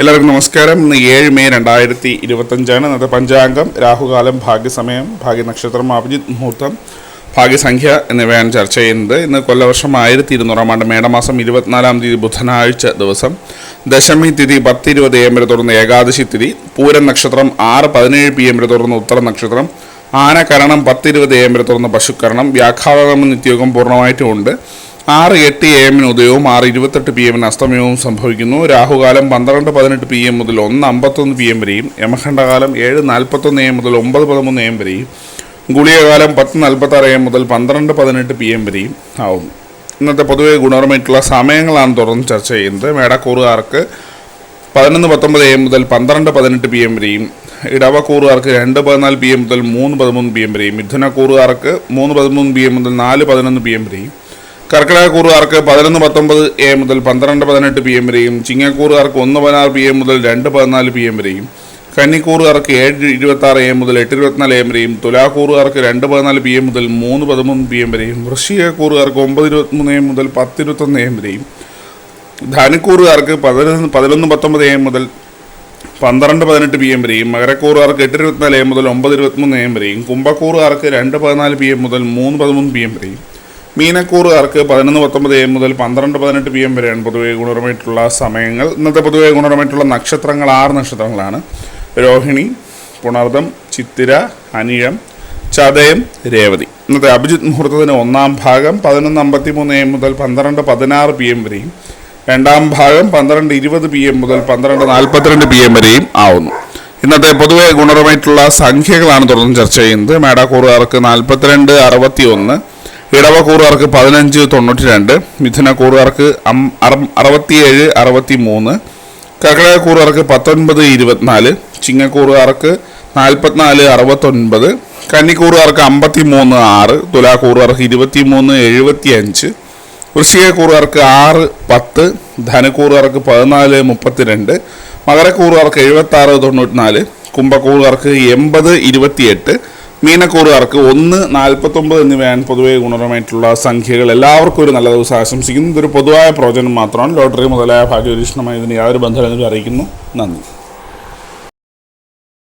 എല്ലാവർക്കും നമസ്കാരം. ഇന്ന് 7 മെയ് 2025 ഇന്നത്തെ പഞ്ചാംഗം, രാഹുകാലം, ഭാഗ്യസമയം, ഭാഗ്യനക്ഷത്രം, അഭിജിത്ത് മുഹൂർത്തം, ഭാഗ്യസംഖ്യ എന്നിവയാണ് ചർച്ച ചെയ്യുന്നത്. ഇന്ന് കൊല്ലവർഷം 1200 ആണ്ട്, മേടമാസം 24-ാം തീയതി ബുധനാഴ്ച ദിവസം, ദശമി തിഥി 10:20 AM വരെ തുടർന്ന് ഏകാദശി തിഥി, പൂരം നക്ഷത്രം 6:17 PM വരെ തുടർന്ന് ഉത്തര നക്ഷത്രം, ആനകരണം 10:20 AM വരെ തുടർന്ന് പശുക്കരണം, വ്യാഘാതം നിത്യയോഗം പൂർണ്ണമായിട്ടുമുണ്ട്. 6:08 AM ഉദയവും 6:28 PM അസ്തമയവും സംഭവിക്കുന്നു. രാഹുകാലം 12:18 PM മുതൽ 1:51 PM വരെയും, യമഖണ്ഡകാലം 7:41 AM മുതൽ 9:13 AM വരെയും, ഗുളികകാലം 10:46 AM മുതൽ 12:18 PM വരെയും ആവുന്നു. ഇന്നത്തെ പൊതുവെ ഗുണപരമായിട്ടുള്ള സമയങ്ങളാണ് തുടർന്ന് ചർച്ച ചെയ്യുന്നത്. മേടക്കൂറുകാർക്ക് 11:19 AM മുതൽ 12:18 PM വരെയും, ഇടവക്കൂറുകാർക്ക് 2:14 PM മുതൽ 3:13 PM വരെയും, മിഥുനക്കൂറുകാർക്ക് 3:13 PM മുതൽ 4:11 PM വരെയും, കർക്കിടകക്കൂറുകാർക്ക് 11:19 AM മുതൽ 12:18 PM വരെയും, ചിങ്ങക്കൂറുകാർക്ക് 1:16 PM മുതൽ 2:14 PM വരെയും, കന്നിക്കൂറുകാർക്ക് 7:26 AM മുതൽ 8:24 AM വരെയും, തുലാക്കൂറുകാർക്ക് 2:14 PM മുതൽ 3:13 PM വരെയും, വൃശ്ചികക്കൂറുകാർക്ക് 9:23 AM മുതൽ 10:21 AM വരെയും, ധനുക്കൂറുകാർക്ക് 11:19 AM മുതൽ 12:18 PM വരെയും, മകരക്കൂറുകാർക്ക് 8:24 AM മുതൽ 9:23 AM വരെയും, കുംഭക്കൂറുകാർക്ക് 2:14 PM മുതൽ 3:13 PM വരെയും, മീനക്കൂറുകാർക്ക് 11:19 AM മുതൽ 12:18 PM വരെയാണ് പൊതുവെ ഗുണപരമായിട്ടുള്ള സമയങ്ങൾ. ഇന്നത്തെ പൊതുവെ ഗുണപരമായിട്ടുള്ള നക്ഷത്രങ്ങൾ 6 നക്ഷത്രങ്ങളാണ്: രോഹിണി, പുണർദം, ചിത്തിര, അനിഴം, ചതയം, രേവതി. ഇന്നത്തെ അഭിജിത്ത് മുഹൂർത്തത്തിന് 1-ാം ഭാഗം 11:53 AM മുതൽ 12:16 PM വരെയും, 2-ാം ഭാഗം 12:20 PM മുതൽ 12:42 PM വരെയും ആവുന്നു. ഇന്നത്തെ പൊതുവെ ഗുണപരമായിട്ടുള്ള സംഖ്യകളാണ് തുടർന്ന് ചർച്ച ചെയ്യുന്നത്. മേടക്കൂറുകാർക്ക് 42-61, ഇടവക്കൂറുകാർക്ക് 15-92, മിഥുനക്കൂറുകാർക്ക് 67-63, കർക്കിടകക്കൂറുകാർക്ക് 19-24, ചിങ്ങക്കൂറുകാർക്ക് 44-69, കന്നിക്കൂറുകാർക്ക് 53-6, തുലാക്കൂറുകാർക്ക് 23-75, വൃശ്ചികക്കൂറുകാർക്ക് 6-10, ധനുക്കൂറുകാർക്ക് 14-32, മകരക്കൂറുകാർക്ക് 76-94, കുംഭക്കൂറുകാർക്ക് 80-28, മീനക്കൂറുകാർക്ക് 1-49 എന്നിവയാണ് പൊതുവെ ഗുണപരമായിട്ടുള്ള സംഖ്യകൾ. എല്ലാവർക്കും ഒരു നല്ല ദിവസം ആശംസിക്കുന്നു. ഇതൊരു പൊതുവായ പ്രവചനം മാത്രമാണ്. ലോട്ടറി മുതലായ ഭാഗ്യപരീക്ഷണമായി ഇതിന് യാതൊരു ബന്ധമില്ലെന്ന് അറിയിക്കുന്നു. നന്ദി.